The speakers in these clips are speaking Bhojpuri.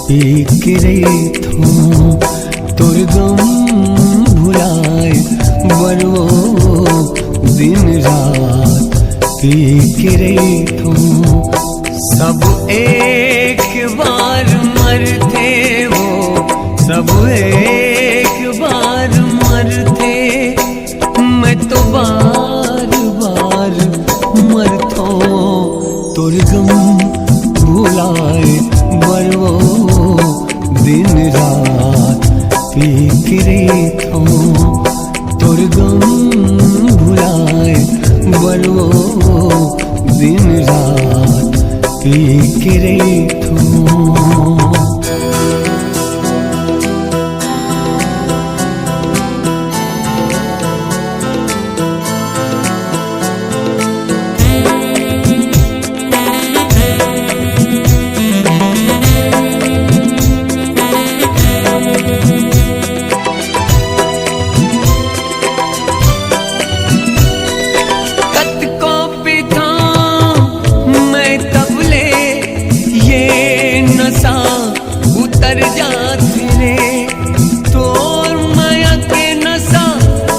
पी रही थो तोर गम भुलाए बरवो दिन रात पी रही थो। सब एक बार मरते हो, सब एक बार मरते, मैं तो बार बार मरतो तोर गम भुलाए बरवो दिन रात पी रही थो तोर गम भुलाए बरवो दिन रात पी रही थो। उतर जाती रे तोर माया के नशा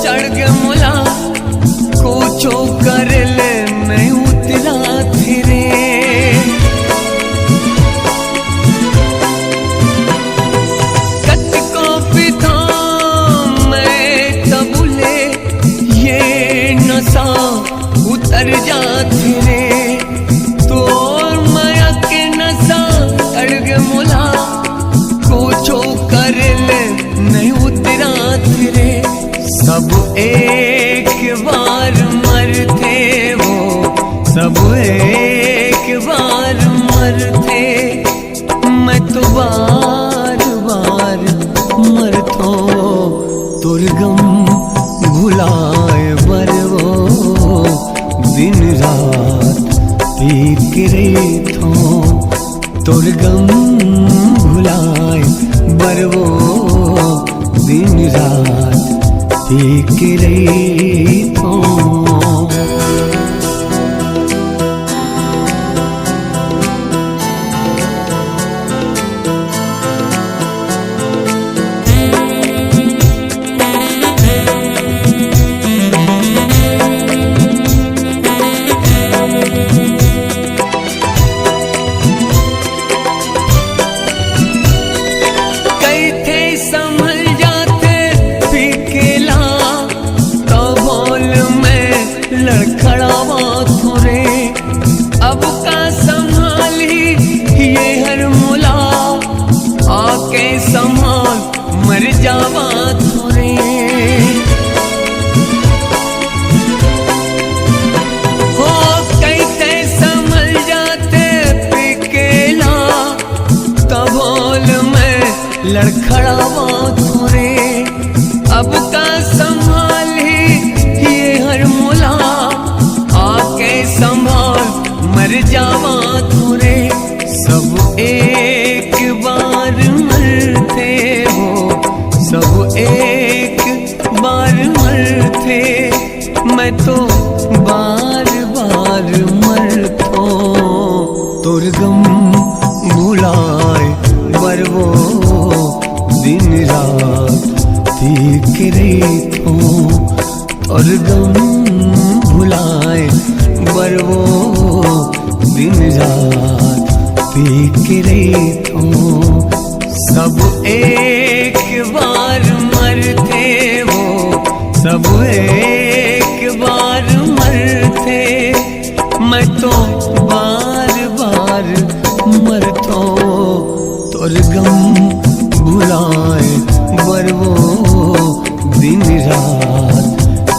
चढ़ के मुला कुछो कर ले मैं उतरा रे। कत को पिता मैं तबले ये नशा उतर जाती रे तोर माया के नशा चढ़ के मुला कुछो कर ले नहीं उतरा रे। सब एक बार मरते हो, सब एक बार मरते, मैं तो बार बार मरतो तोर गम भुलाए बरवो दिन रात पी रही थो तोर गम भुलाए बरवो दिन रात पी रही थो। लड़खड़ावा थोरे अब का संभाली ये हर मुला आके संभाल मर जावा थोरे। हो कैसे संभल जाते पिकेला तबोल में लड़खड़ावा थोरे अब का संभाली ये हर मुला आके संभाल मर जावा थोरे। सब एक बार मरते हो, सब एक बार मरते, मैं तो बार बार मरतो तोर गम भुलाए बरवो दिन रात पी रही थो तोर गम भुलाए बरवो दिन रात पी रही थो। सब एक बार मरते हो, सब एक बार मरते, मैं तो बार बार मरतो तोर गम भुलाए बरवो दिन रात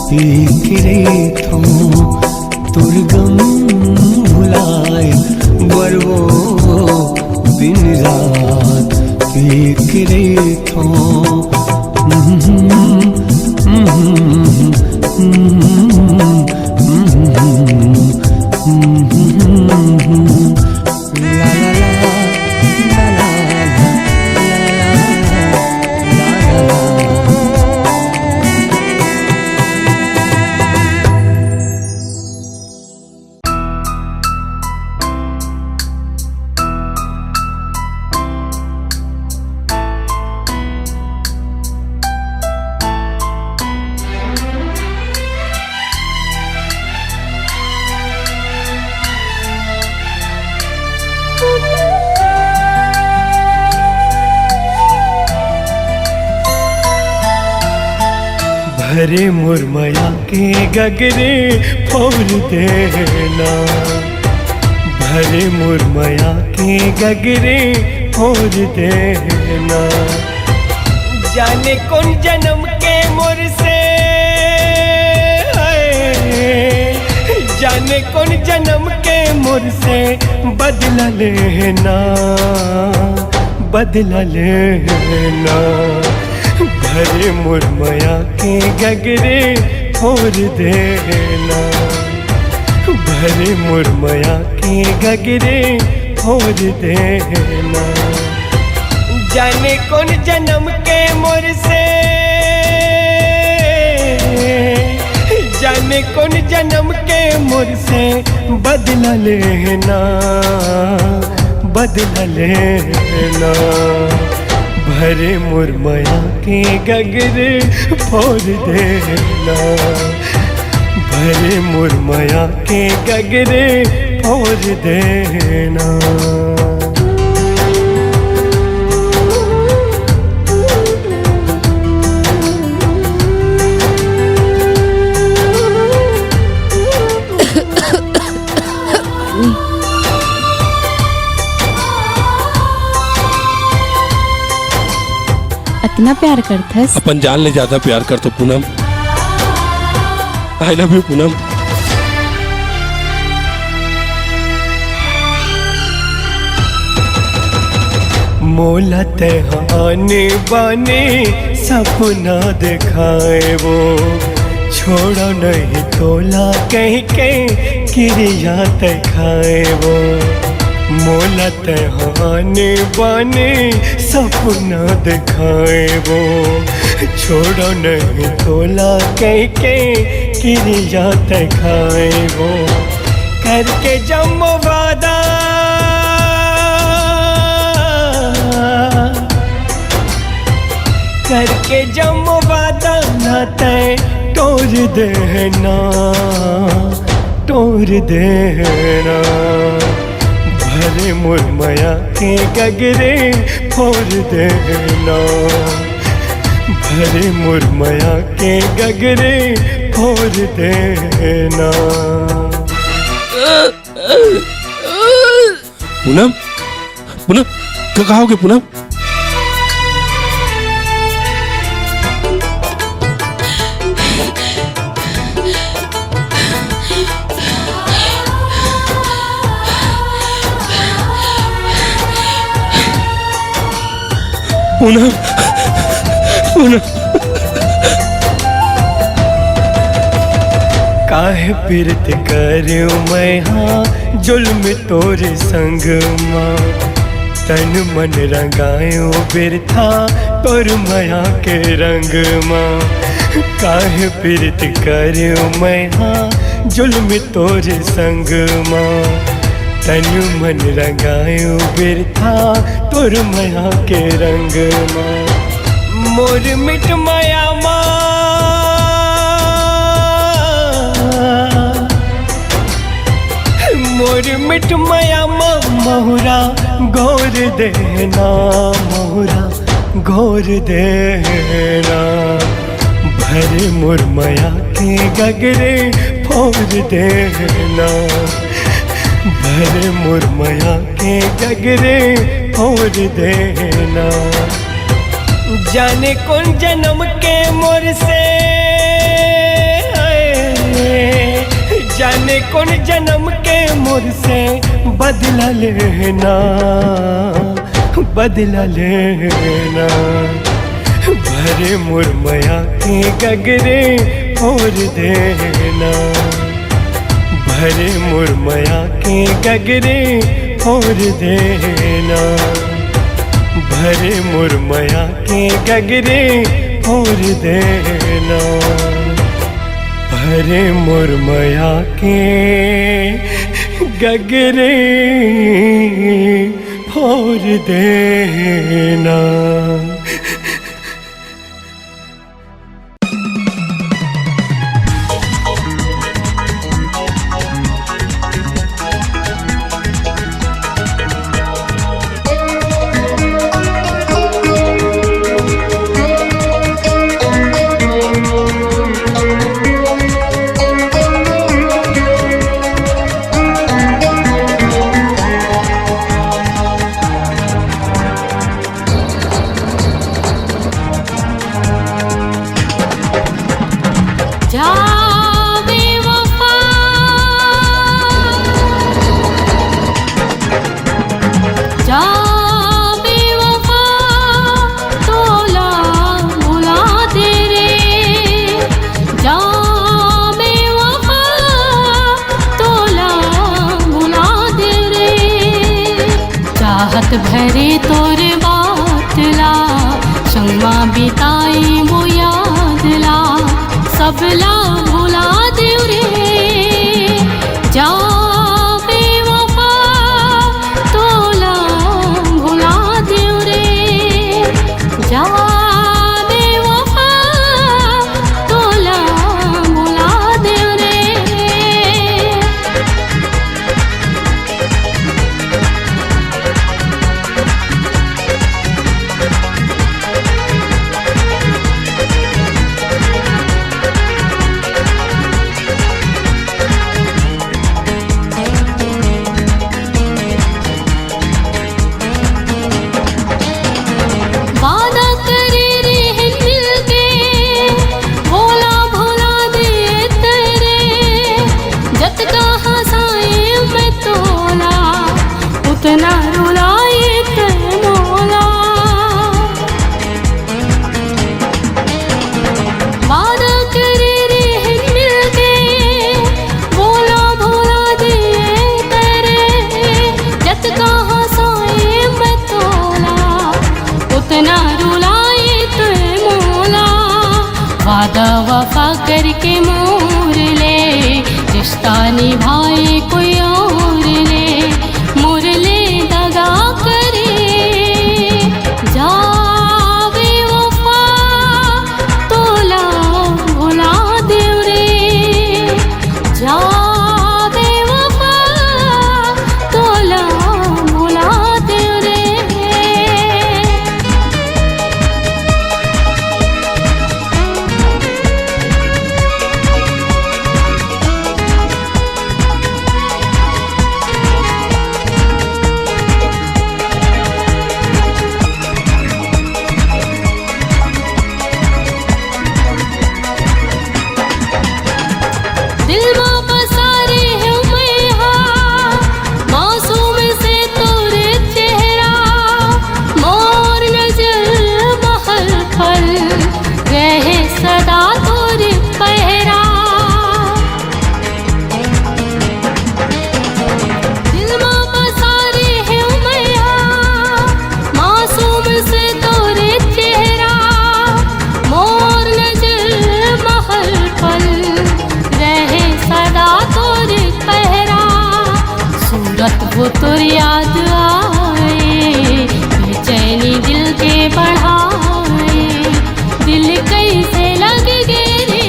पी रही थो तोर गम भुलाए बरवो दिन रात पी रही थो। ला ला ला ला ला ला भरे मुरमया के गगरे फोड़ देना, भरे मुरमया के गगरे फोड़ देना। जाने कौन जन्म के मोर से, जाने कौन जन्म के मोर से बदला लेना, बदला लेना। भरे मुरमया के गगरे फोड़ देना, भरे मुरमया के गगरे फोड़ देना। जाने कौन जन्म के मोर से, जाने कौन जन्म के मोर से बदला लेना, बदला लेना। भरे मुरमया के गगरे फोड़ देना, भरे मुरमया के गगरे फोड़ देना। इतना प्यार करथस? अपन जान ले ज्यादा प्यार कर तो पूनम। आई लव यू पूनम। मोला तेहाने बाने सपना दिखाए वो, छोड़ो नहीं तोला कह के क्रिया दिखाए वो। मोला तेहाने बाने सपना दिखाए वो, छोड़ो नहीं तोला कह के क्रिया दिखाए वो। करके जम्मो वादा, करके जम्मो वादा ना तय तोड़ देना, तोड़ देना। भरे मुरमया के गगरे फोड़ देना, भरे मुरमया के गगरे फोड़ देना। पूनम, पूनम कहाँ होगे पूनम? पूनम, पूनम। काहे पीरत करूं मैं हाँ जुल्म तोरे संग माँ, तन मन रंगायो बिरथा तोर मया के रंग माँ। काहे पीरत करूं मैं हाँ जुल्म तोरे संग माँ, तन मन रंगायो बिरथा तोर मया के रंग माँ। मोर मिट माया माँ, मोर मिट माया माँ मोहरा गौर देना, मोहरा गौर देना। भरे मुरमया के गगरे फोड़ देना, भरे मुरमया के गगरे फोड़ देना। जाने कौन जन्म के मोर से, जाने कौन जन्म के मोर से बदला लेना, बदला लेना। भरे मुरमया के गगरे फोड़ देना, भरे मुरमया के गगरे फोड़ देना, भरे मुरमया के गगरे फोड़ देना, भरे मुरमया के गगरे फोड़ देना। वादा वफा करके मोर ले, रिश्ता निभाए कोई और ले, मोर ले दगा करे जावे वफा तोला भुला देव रे, जावे वफा तोला भुला देव रे। दिल में पसारे है मैहा मासूम से तोरे चेहरा, मोर नजर महल पर रहे सदा तोरे पहरा। दिल में पसारे है मैहा मासूम से तोरे चेहरा, मोर नजर महल पर रहे सदा तोरे पहरा। सूरत वो तोर याद आए, बेचैनी दिल के बढ़ाए, दिल कैसे लग गे रे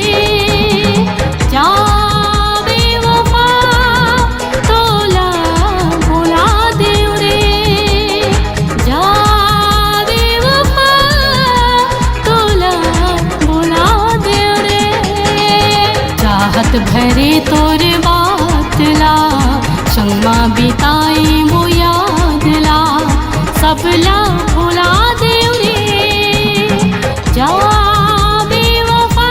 जावे वफा तोला भुला देव रे, जावे वफा तोला भुला देव रे। चाहत भरे तोर बातला, संगमा बिताई वो यादला, सबला भुला देव रे जावे वफा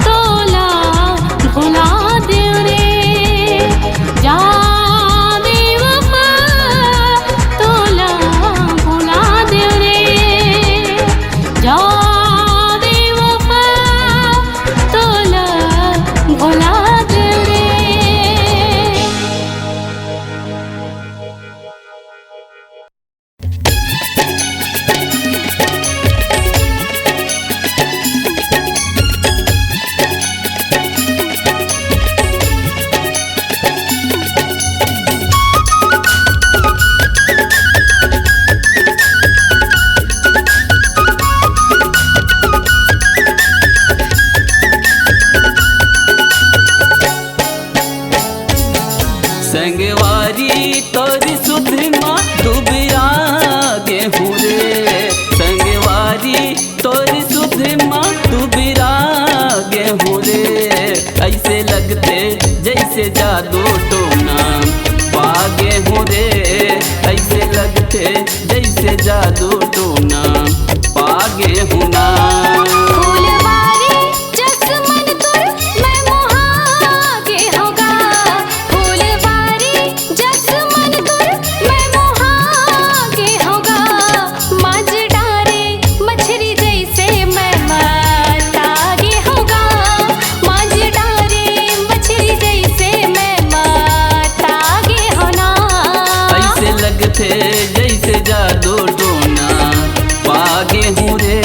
तोला भुला देव रे, जावे वफा तोला भुला देव रे, जावे वफा तोला भुला देव रे। संगवारी तोरी सुध माँ डूबिया गेहूँ रे, संगवारी तोरी सुध माँ डूबिया गेहूँ रे। ऐसे लगते जैसे जादू टोना पा गेहूँ रे, ऐसे लगते जैसे जादू टोना पा गेहूँ ना। फूलवारी जसमन तुर मैं मोहागे होगा, फूलवारी जसमन तुर मैं मोहागे होगा, मांझ डारे मछली जैसे मैं मातागे होगा, मांझ डारे मछली जैसे मैं मातागे होना। ऐसे लगते जैसे जादू टोना पा गेहूँ रे,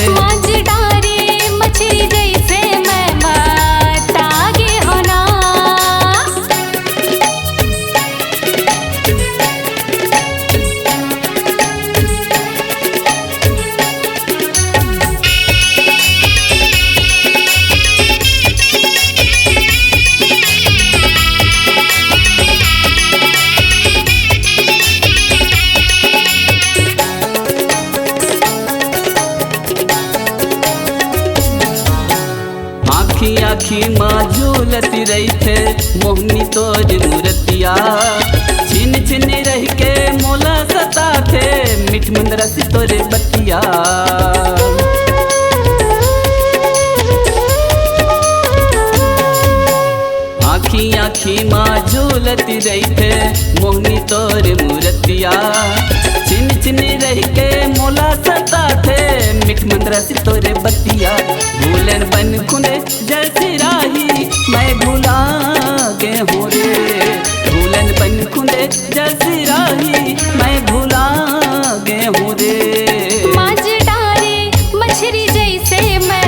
मांझ डारे मछली जैसे मैं मातागे होना। आखी आखी माँ झूलती रही थे मोहनी तोर मूर्तिया, छिन छिन रह के मोला सता थे मिठ मंदरा सी तोरे बतिया। आखी आखी माँ झूलती रही थे मोहनी तोर मूर्तिया, छिन छिन रह के मोला सता थे मिठ मंदरा सी तोरे बतिया। भूलन बन खुने जैसी राही मैं भुला गे हूँ रे, भूलन बन खुने जैसी राही मैं भुला गे हूँ रे। मांझ डारे मछली जैसे मैं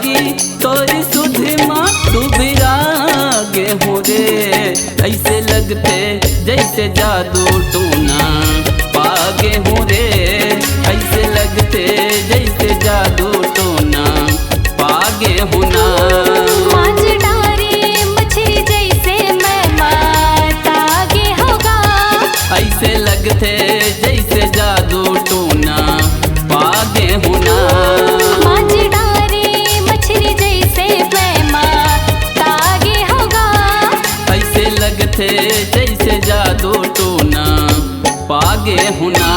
बारी तोरी सुधी माँ सुबिरा गे हो रे। ऐसे लगते जैसे जादू टूना पागे हो रे। ऐसे लगते जैसे जादू टूना पागे होना। मांझ डारे मछली जैसे मैं मातागे होगा। ऐसे लगते जैसे जादू टूना पागे होना। मांझ डारे मछली जैसे मैं मातागे होगा। ऐसे लगते जैसे जादू टूना पागे होना।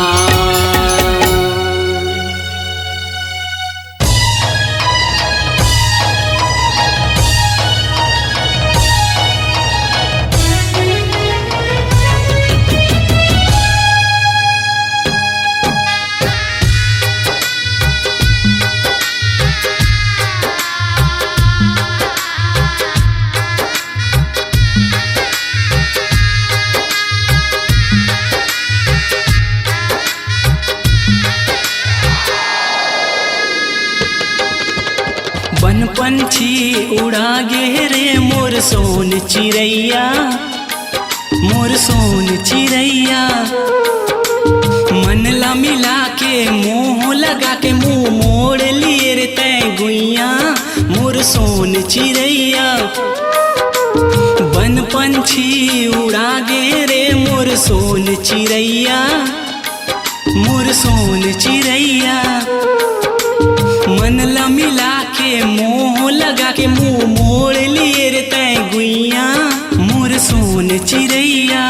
बन पंछी उड़ा गे रे मोर सोन चिड़ैया, मोर सोन चिड़ैया। मन ला मिला के मोह लगा के मुंह मोड़ लिए रे तै गुइया, मोर सोन चिड़ैया। बन पंछी उड़ा गे रे मोर सोन चिड़ैया, मोर सोन चिड़ैया। मन ला मिला के मोह लगा के मुंह मोड़ लिए रे तै गुइया, मोर सोन चिड़ैया।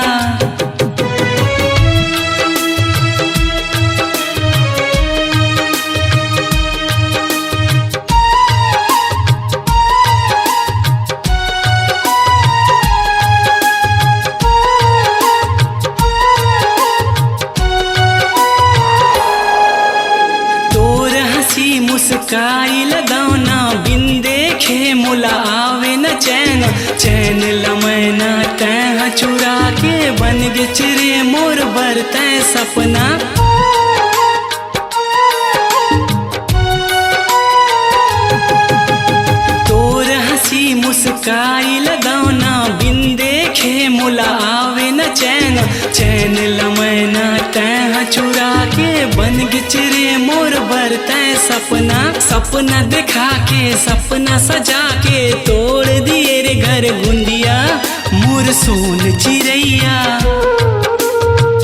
मुस्काई लगाना बिन देखे मुला आवे न चैन, चैन लमैना तैं चुरा के बन गे चिरे मोर बर तैं सपना। तोर हंसी मुस्काई लगाना बिन देखे मुला आवे न चैन, चैन लमैना तैं चुरा के बन गे चिरे मोर बर तैं सपना। सपना दिखा के सपना सजा के तोड़ दिए रे घर गुंदिया, मोर सोन चिड़ैया।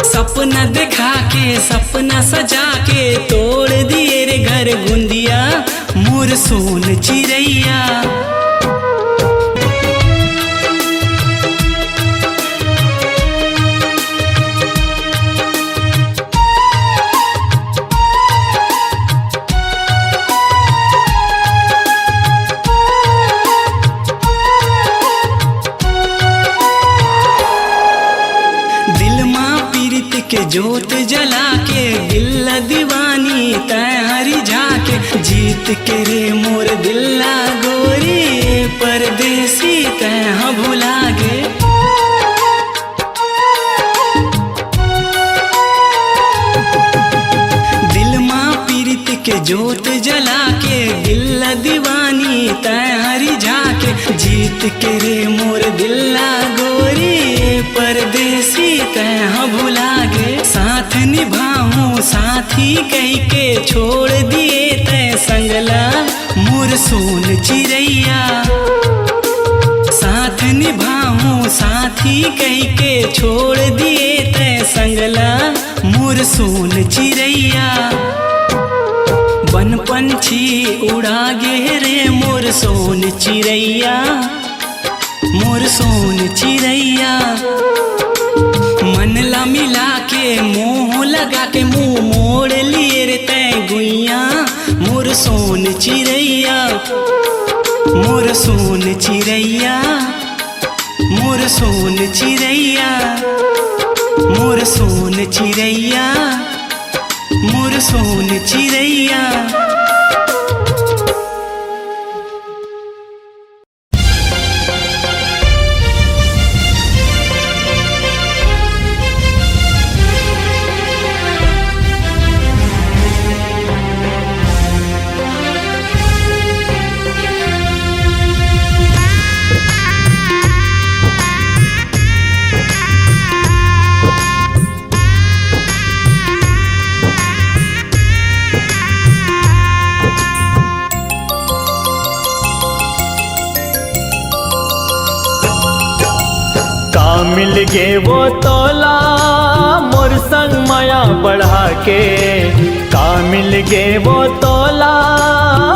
सपना दिखा के सपना सजा के तोड़ दिए रे घर गुंदिया, मोर सोन चिड़ैया। के जोत जला के दिल दीवानी तैं हरी झाके, जीत के रे मोर दिल्ला गोरी परदेसी तैं भुला गे। दिल माँ पीरित के जोत जला के दिल दीवानी तैं हरी झाके, जीत के रे मोर दिल्ला गोरी परदेसी तैं भुला गे। साथ निभाऊं साथी कह के छोड़ दिए तैं संगला, मोर सोन चिड़ैया। साथ निभाऊं साथी कह के छोड़ दिए तैं संगला, मोर सोन चिड़ैया। बन पंछी उड़ा गे रे मोर सोन चिड़ैया, मोर सोन चिड़ैया। मन ला मिला के मोह लगा के मुंह मोड़ लिए रे तैं गुइया, मोर सोन चिड़ैया। मोर सोन चिड़ैया, मोर सोन चिड़ैया, मोर सोन चिड़ैया, मोर सोन चिड़ैया। मिल गे वो तोला मोर संग माया बढ़ा के, का मिल गे वो तोला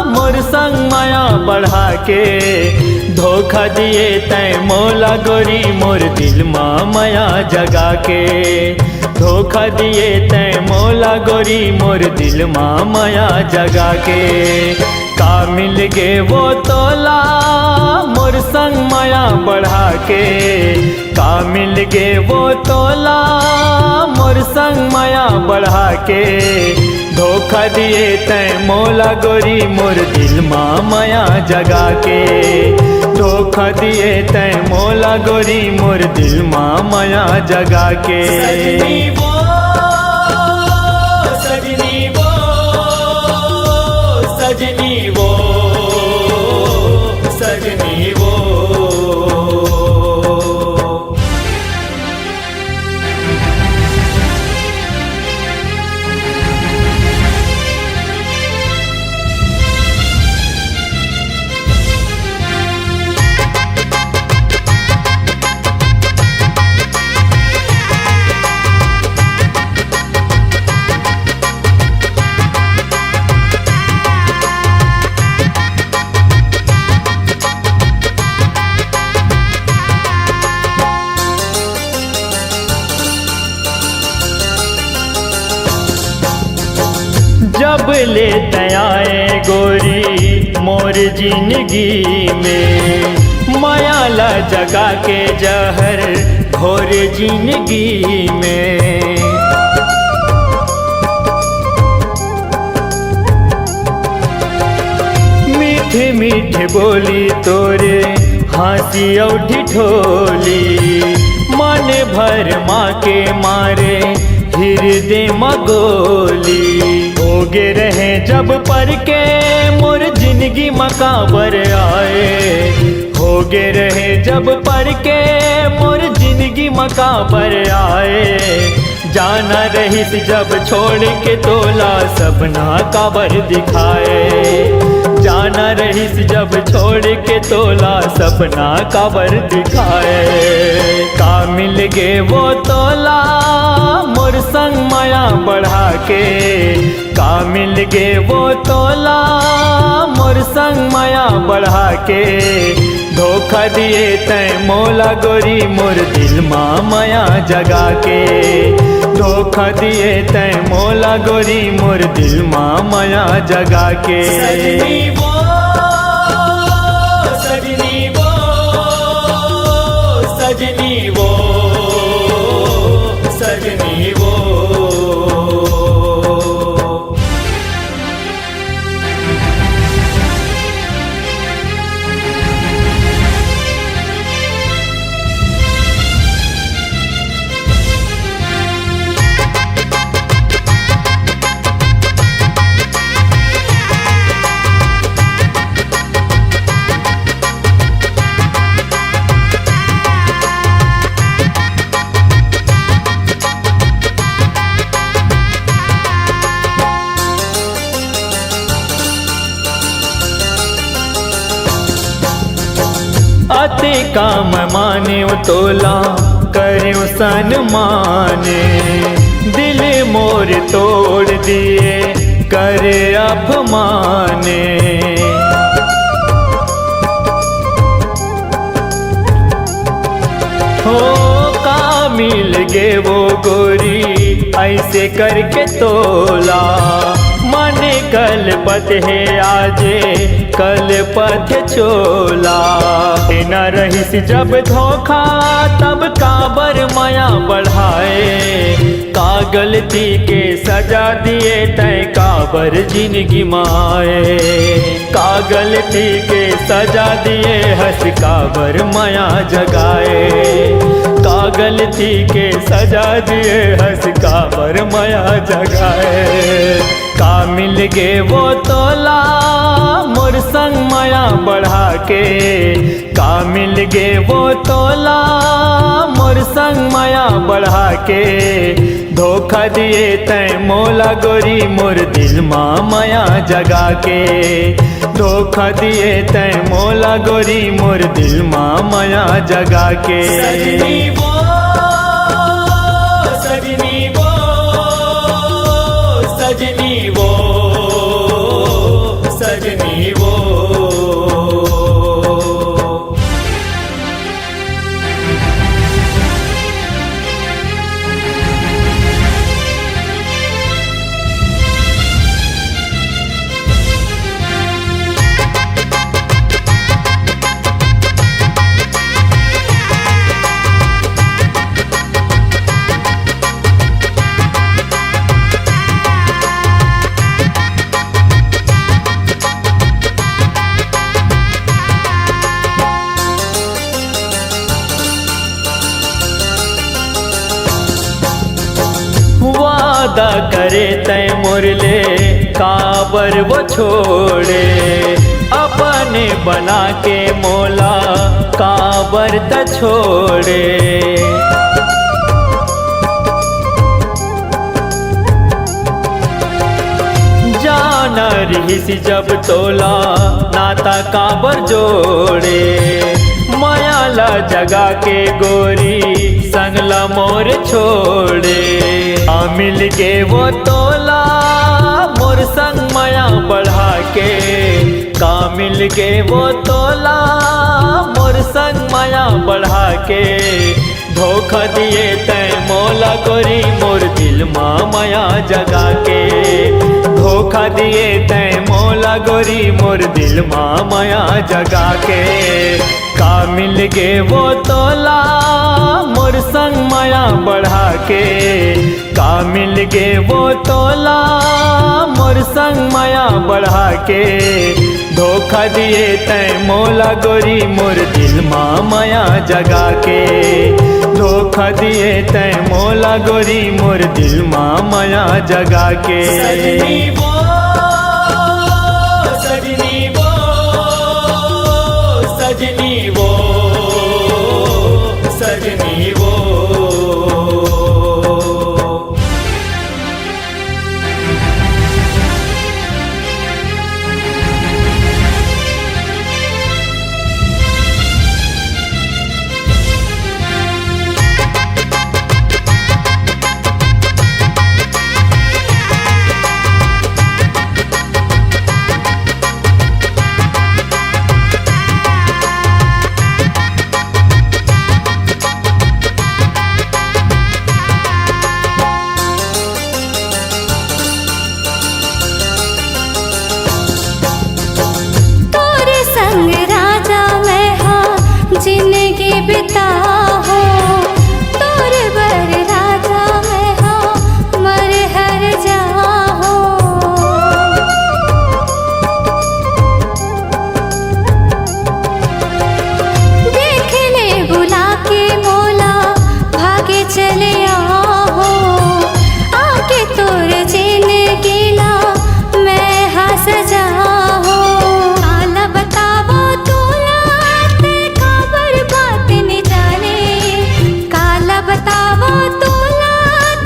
मोर संग माया बढ़ा के, धोखा दिए तै मोला गोरी मोर दिल माँ माया जगा के, धोखा दिए तै मोला गोरी मोर दिल माँ माया जगा के, का मिल गे वो तोला मोर संग माया बढ़ा के, का मिल गे वो तोला मोर संग माया बढ़ा के, धोखा दिए तै मोला गोरी मोर दिल माँ माया जगा के, धोखा दिए तै मोला गोरी मोर दिल माँ माया जगा के। सजनी वो सजनी वो सजनी वो सजनी वो। जब ले आए गोरी मोर जिंदगी में, माया ला जगा के जहर घोर जिंदगी में, मीठे मीठे बोली तोरे हंसी और ठिठोली, मन भर माँ के मारे हृदय मगोली, होगे रहे जब पर के मोर जिंदगी मकाबर आए, होगे रहे जब पर के मोर जिंदगी मकाबर आए, जाना रही जब छोड़ के तोला सपना काबर दिखाए, जाना रही जब छोड़ के तोला सपना काबर दिखाए, का मिल गे वो तोला मोर संग माया बढ़ा के, का मिल गे वो तोला मोर संग माया बढ़ा के, धोखा दिए तै मोला गोरी मोर दिल माँ माया जगा के, धोखा दिए तै मोला गोरी मोर दिल माँ माया जगा के। सजनी वो सजनी वो सजनी वो सजनी वो। अति काम माने तोला करो सन माने, दिल मोर तोड़ दिए करे अपमाने, हो का मिल गे वो गोरी ऐसे करके तोला, मन कल पथ है आजे कल पथ चोला, न रहीस जब धोखा तब काबर माया बढ़ाए, का गलती के सजा दिए तय काबर जिंदगी माए, का गलती के सजा दिए हंस काबर माया जगाए, का गलती के सजा दिए हंस काबर माया जगाए, का मिल गे वो तोला मोर संग माया बढ़ा के, का मिल गे वो तोला मोर संग माया बढ़ा के, धोखा दिए तै मोला गोरी मोर दिल माँ माया जगा के, धोखा दिए तै मोला गोरी मोर दिल माँ माया जगा के। सजनी वो सजनी वो। वादा करे तय मुरले काबर वो छोड़े, अपने बना के मोला काबर त छोड़े। जाना रहीस जब तोला नाता काबर जोड़े, मायाला जगा के गोरी संगला मोर छोड़े। मिल गे वो तोला मोर संग माया बढ़ा के, का मिल गे वो तोला मोर संग माया बढ़ा के। धोखा दिए तय मोला गोरी मोर दिल माँ माया जगा के, धोखा दिए तय मोला गोरी मोर दिल माँ माया जगा के। का मिल गे वो तोला मोर संग माया बढ़ा के, का मिल गे वो तोला मोर संग माया बढ़ा के। धोखा दिए तय मोला गोरी मोर दिल माँ माया जगा के, धोखा दिए तय मोला गोरी मोर दिल माँ माया जगा के। सजनी वो, सजनी वो, सजनी वो, सजनी वो। जिंदगी बिता हो तोर बर राजा मैं हाँ मर हर जा हो। देख ले बुला के मोला भागे चले आओ, आके तोर जिंदगी ला मैं हंस जा हो। काला बतावो तोला बतावो तोला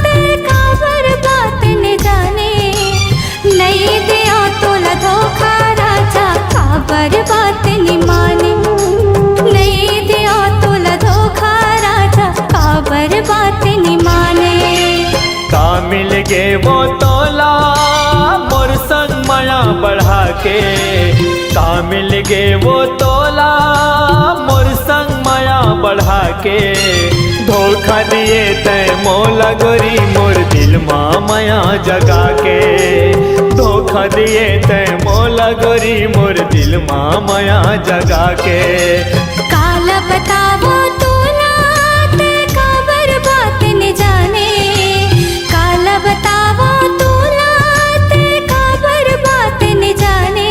ते काबर बात न जाने, नहीं दिया तोला धोखा राजा काबर बात न माने, नहीं दिया तोला धोखा राजा काबर बात न माने। का मिल गे वो तोला मोर संग माया बढ़ा के, का मिल गे वो तोला मोर संग माया बढ़ा के। धोखा दिए तय मोला गोरी मोर दिल माँ माया जगा के, धोखा दिए तय मोला गोरी मोर दिल माँ माया जगा के। काला बतावो तोला ते काबर बात न जाने, काला बतावो तोला ते काबर बात न जाने,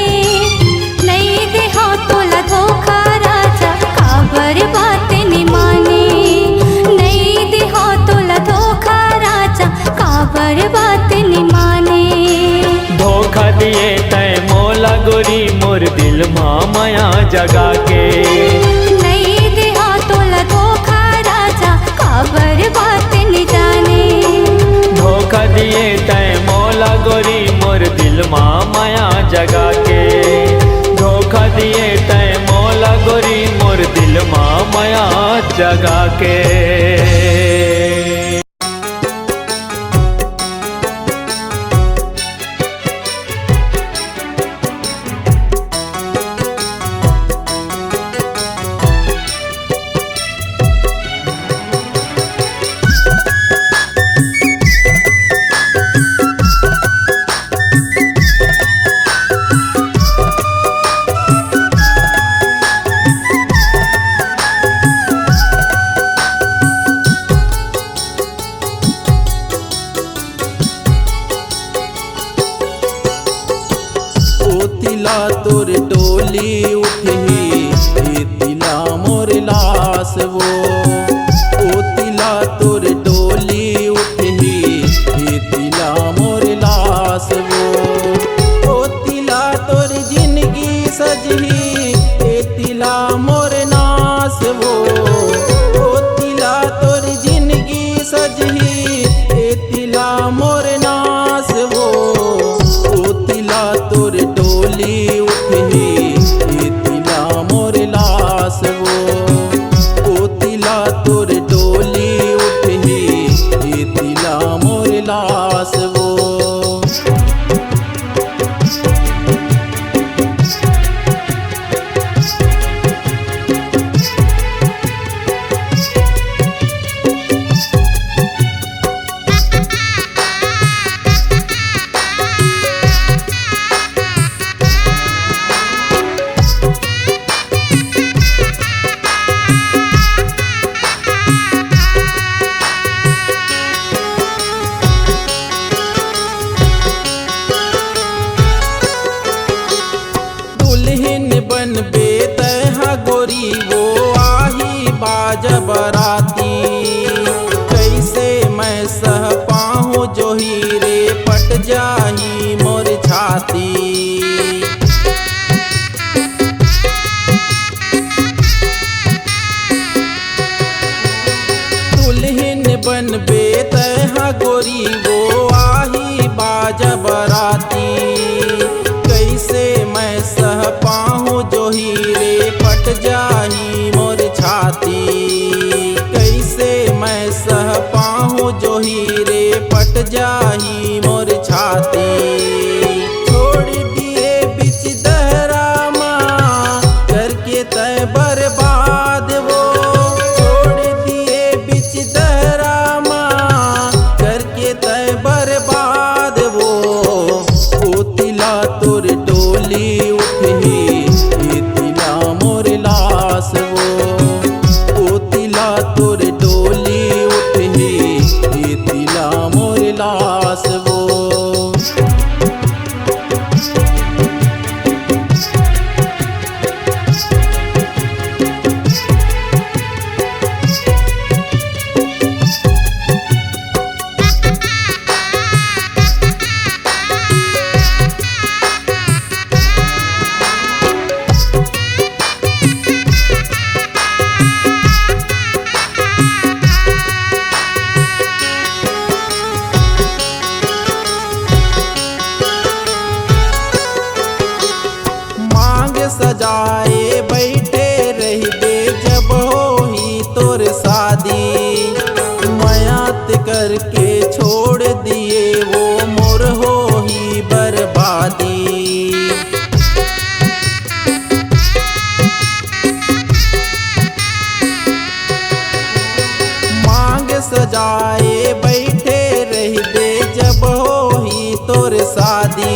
नहीं देहा तोला धोखा राजा काबर बात न माने, नहीं देहा तोला धोखा राजा काबर बात न माने। धोखा दिए तय मोला गोरी मोर दिल माँ माया जगा के, नहीं देहा तोला धोखा राजा काबर बात न जाने। धोखा दिए तय मोला गोरी मोर दिल माँ माया जगा के, धोखा दिए तय मोला गोरी मोर दिल माँ माया जगा के। डोली उठी ए तिला मोर लास वो ओ तिला तोर डोली उठी ए तिला मोर लास वो ओ तिला तोर जिंदगी सजही ए तिला मोर नास वो ओ तिला तोर जिंदगी सजही ए तिला मोर नास वो ओ तिला तोर डोली उठी ए तिला मोर लास वो ओ तिला तोर डोली उठी ए तिला मोर लास वो। दुल्हन बनबे तहा गोरी वो आही बाज बराती कैसे मैं सह पाहूँ जो हीरे पट जाही मोर छाती। दुल्हन बनबे तहा गोरी वो आही बाज बराती कैसे मैं सह पाहूँ जो हीरे पट जाही मोर छाती कैसे मैं सह पाहूँ जो हीरे पट जाही मोर छाती। छोड़ दिए बिच दहरामा करके तय बर्बाद वो छोड़ दिए बिच दहरामा करके तय बर्बाद वो ओ तिला तोर डोली उठी ए तिला मोर लास वो ओ तिला तोर डोली उठी ए तिला मोर लास वो। मांग सजाए बैठे रहबे जब होही तोर शादी मयात करके छोड़ दिए वो मोर होही बर्बादी। मांग सजाए बैठे रहबे जब होही तोर शादी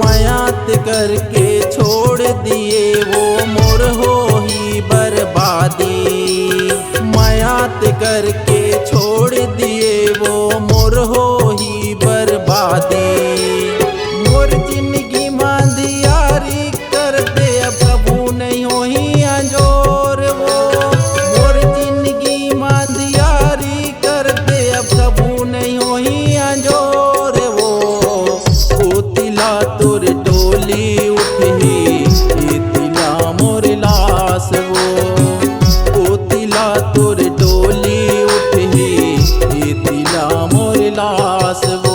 मयात करके छोड़ दिए वो मोर होही बर्बादी मयात करके छोड़ दिए वो मोर होही बर्बादी। मोर जिंदगी मांदियारी कर दे अब कबू नहीं होही अंजोर वो मोर जिंदगी मांदियारी कर दे अब कबू नहीं होही अंजोर वो ओ तिला तोर डोली उठी ए तिला मोर लास वो ओ तिला तोर डोली उठी ए तिला मोर लास वो।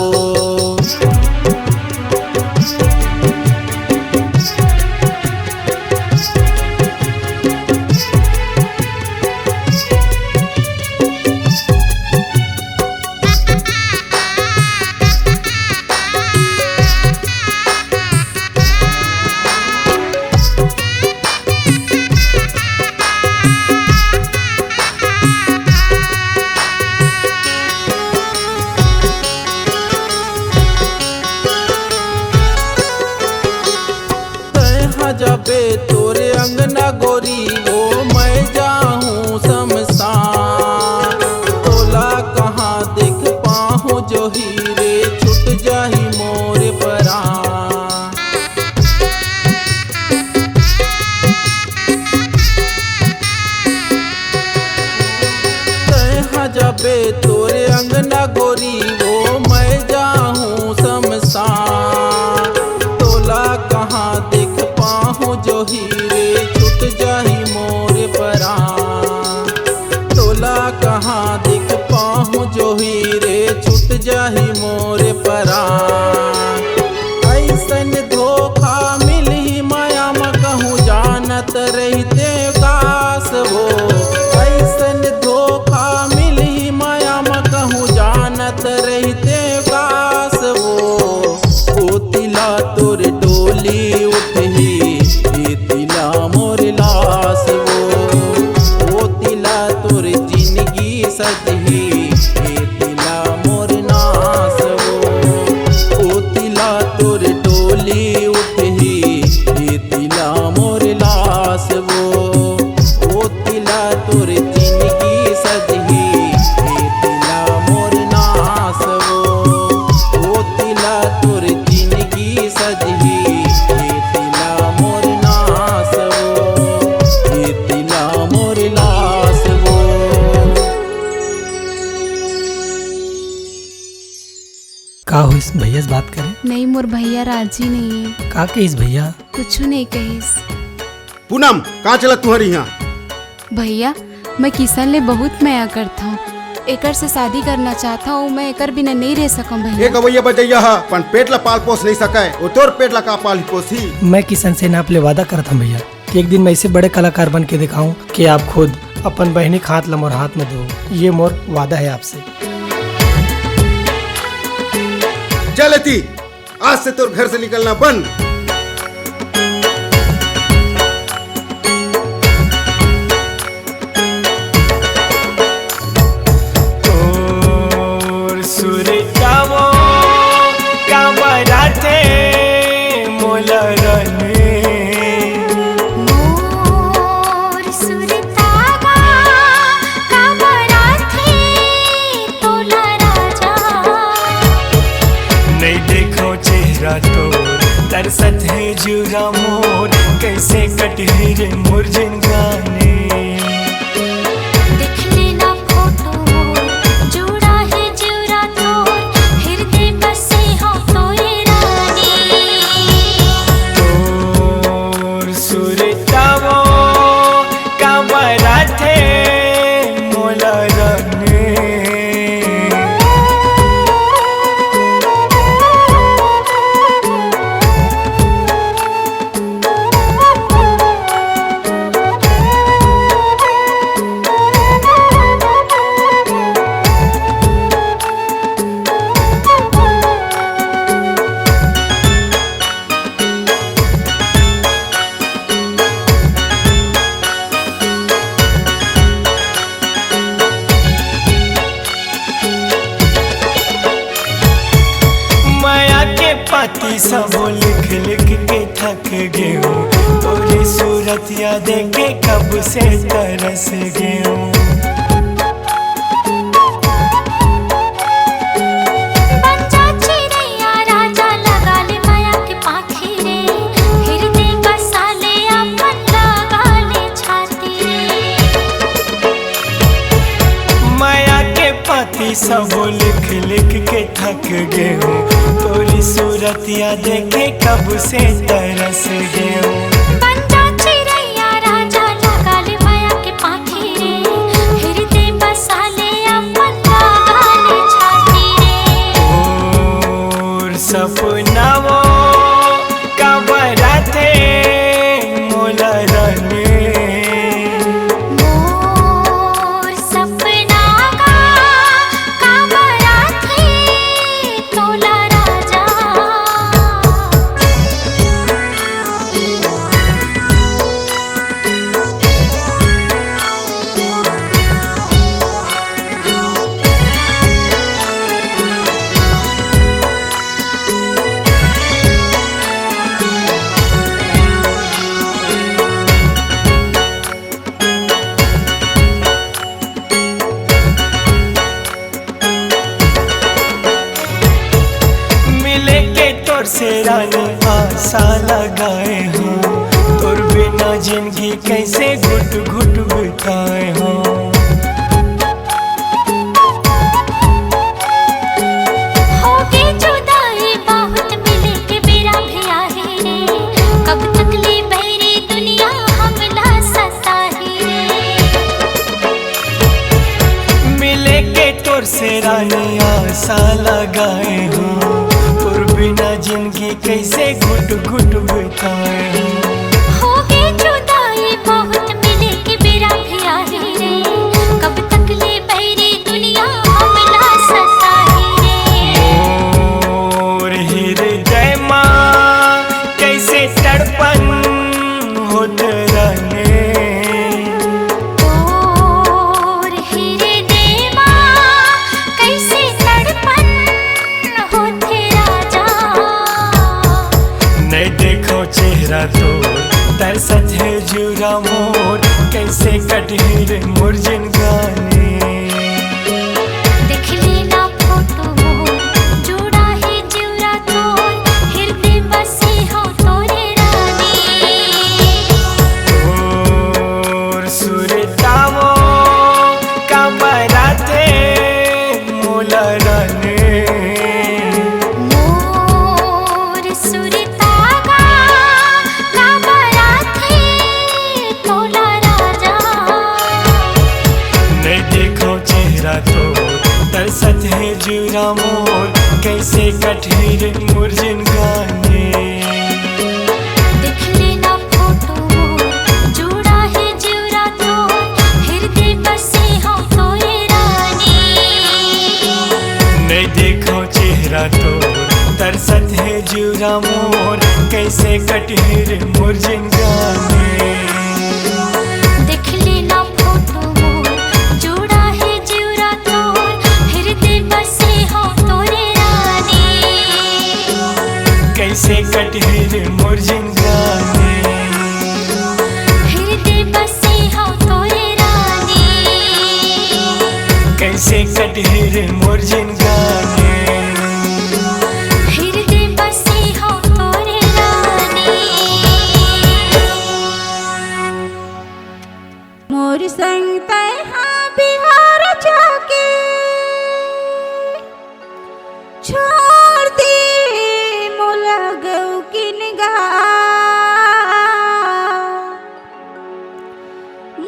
जबे तोरे अंगना गोरी वो मैं जाऊँ शमशान तोला कहाँ देख पाहूँ जो हीरे छुट जाही मोर परान। पाहूँ जो हीरे छूट जाही मोर परान। तोला कहाँ दिख पाहूँ जो हीरे छूट जाही मोर परान। ऐसन धोखा मिली माया म कहूँ जानत रहते काश वो। ऐसन धोखा मिली माया म कहूँ जानत रहते काश वो। ओ तिला तोर डोली उठही ए तिला मोर लाश वो। ओ तिला तोर जिंदगी सजही ए तिला मोर नाश वो। ओ तिला तोर डोली उठही ए तिला मोर लाश वो। ओ तिला तोर जिंदगी सजही ए तिला मोर नाश वो। ओ तिला तोर जिंदगी सजही ए तिला मोर नाश वो। ए तिला मोर लाश वो। का हो इस भैया से बात करें? नहीं, मोर भैया राजी नहीं है। का कहिस भैया? कुछ नहीं कहिस। पूनम कहाँ चला तुम्हारी यहाँ? भैया मैं किशन ले बहुत माया करता हूँ, एकर से शादी करना चाहता हूँ। मैं एकर बिना नहीं रह सकूँ भैया। एक अवैया बजैया है पण पेट ला पाल पोस नहीं सके। वो तोर पेट ला का पाल पोसी। मैं किशन से नाप ले वादा करता हूँ भैया कि एक दिन मैं ऐसे बड़े कलाकार बन के दिखाऊं कि आप खुद अपन बहनी का हाथ ला मोर हाथ में दो। ये मोर वादा है आपसे। चलती आज से तोर घर से निकलना बंद। मोर सुरतागा का बराथे तोला राजा। नहीं देखो चेहरा तो तरसत है जुरा मोर। कैसे कटे रे मोर जिंगाने। देख लेना फोटो मोर जुड़ा है जुरा तोर। हृदय बसे हो तो ये रानी। तोर सुरतावो का बराथे मोला रने। पाती सब लिख लिख के थक गए हूँ। तोरी सूरत याद के कब से तरस गए हूँ। बंजा चिड़ैया राजा लगा ले माया के पाखी रे। हृदय बसा ले अपन लगा ले छाती रे। माया के पाती सब लिख लिख के थक गए हूँ। तोरी सूरत याद के कब से तरस गए हूँ। बंजा चिड़ैया राजा लगा ले माया के पाखी रे। हृदय बसा ले अपन लगा ले छाती रे। और सपनाओं का बराथे मोला रने। मोर सपना का बराथे तोला राजा। मिले के तोर से रानी आशा लगाए हो। तोर बिना जिंदगी कैसे घुट घुट बिताए हो। होगे जुदाई बहुत मिले के बेरा भी आहे रे। कब तक ले बैरी कैसे घुट घुट बिताए। होगे जुदाई बहुत मिले के बेरा भी आही रे, कब तक ले बैरी दुनिया हमला सताही रे। और हृदय माँ कैसे तड़पन होत रहने। और हृदय माँ कैसे तड़पन होते राजा। नहीं देखो चेहरा तो तरसत है जुरा मोर, कैसे कटहिर मुरझिन गाने। देख लेना फोटो मोर जोड़ा है जिवरा तोर, हृदय बसे हो तोरे रानी। और सुरतावो का बराते मोला राने। मोर सुरतागा का बराते तोला राजा। नहीं देखो चेहरा तो तरसत है जुरा मोर, कैसे कटहिर मुरझिन गाने। देख लेना फोटो मोर जोड़ा है जिवरा तोर, हृदय बसे हो तोरे रानी। नहीं देखो चेहरा तो तरसत है जुरा मोर, कैसे कटहिर मुरझिन गाने। देख लेना फोटो मोर जोड़ा है जिवरा तोर, हृदय बसे हो तोरे रानी। कैसे कटहिर मुरझिन गाने। हृदय बसे हो तोरे रानी। कैसे कटहिर मुरझिन गाने। हृदय बसे हो तोरे रानी। मोर संग तैहा बिहार जाके छोड़ दे मोला गौ की निगाह।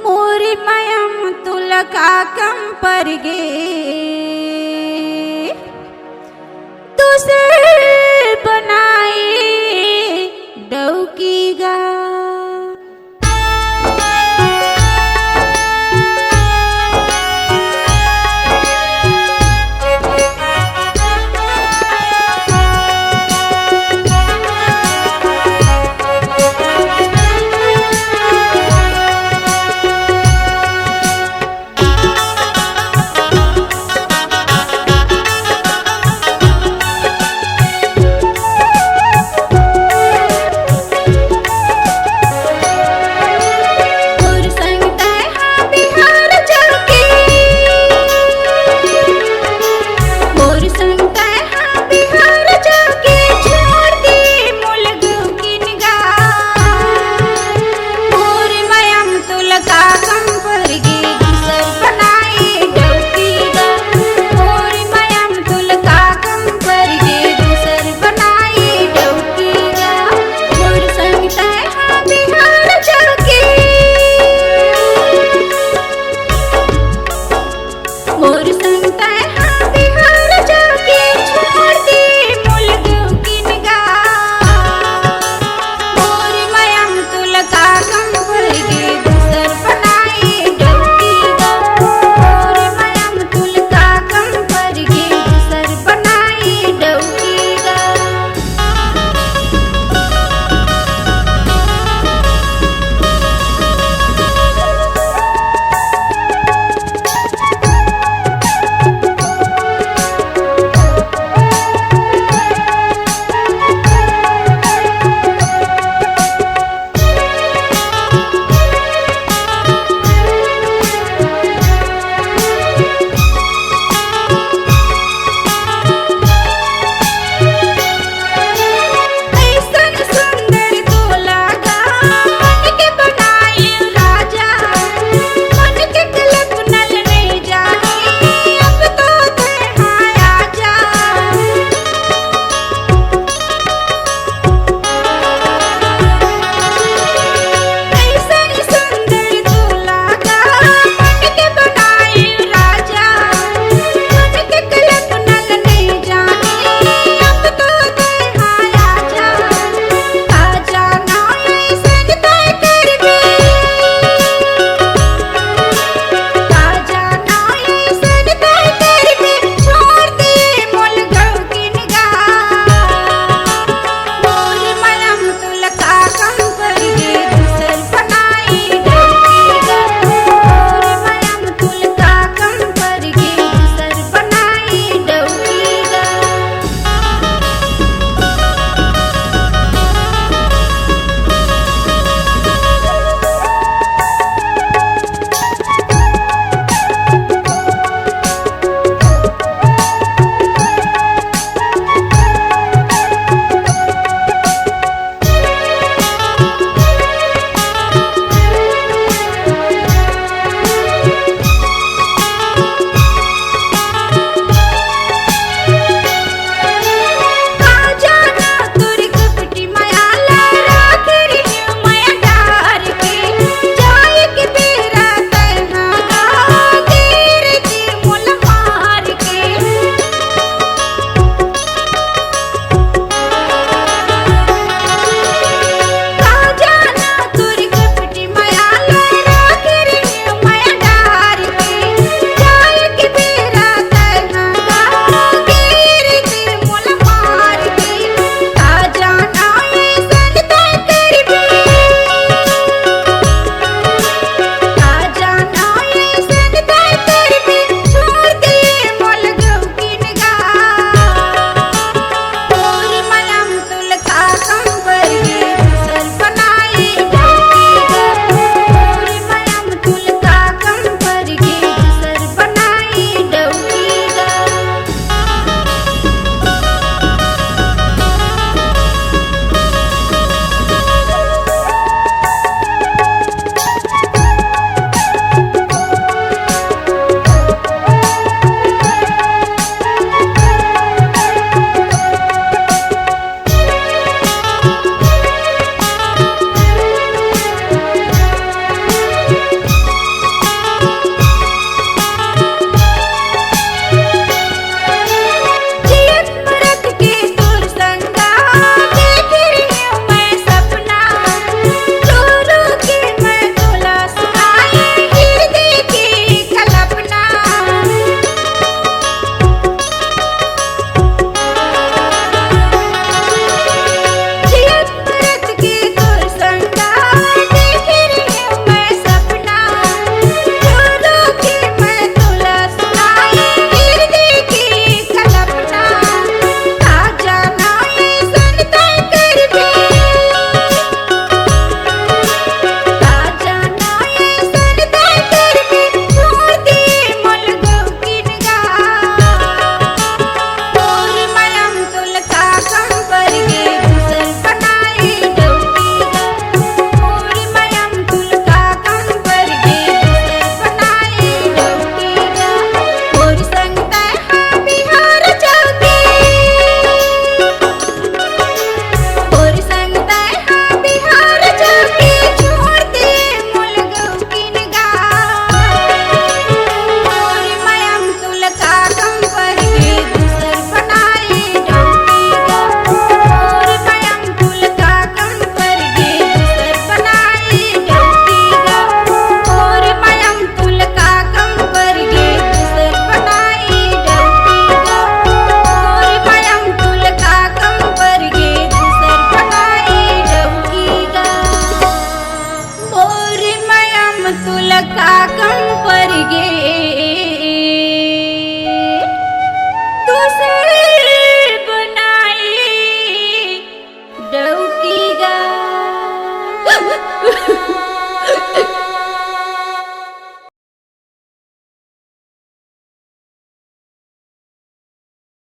मोरी मयम तुलका कम पर गे दूसरे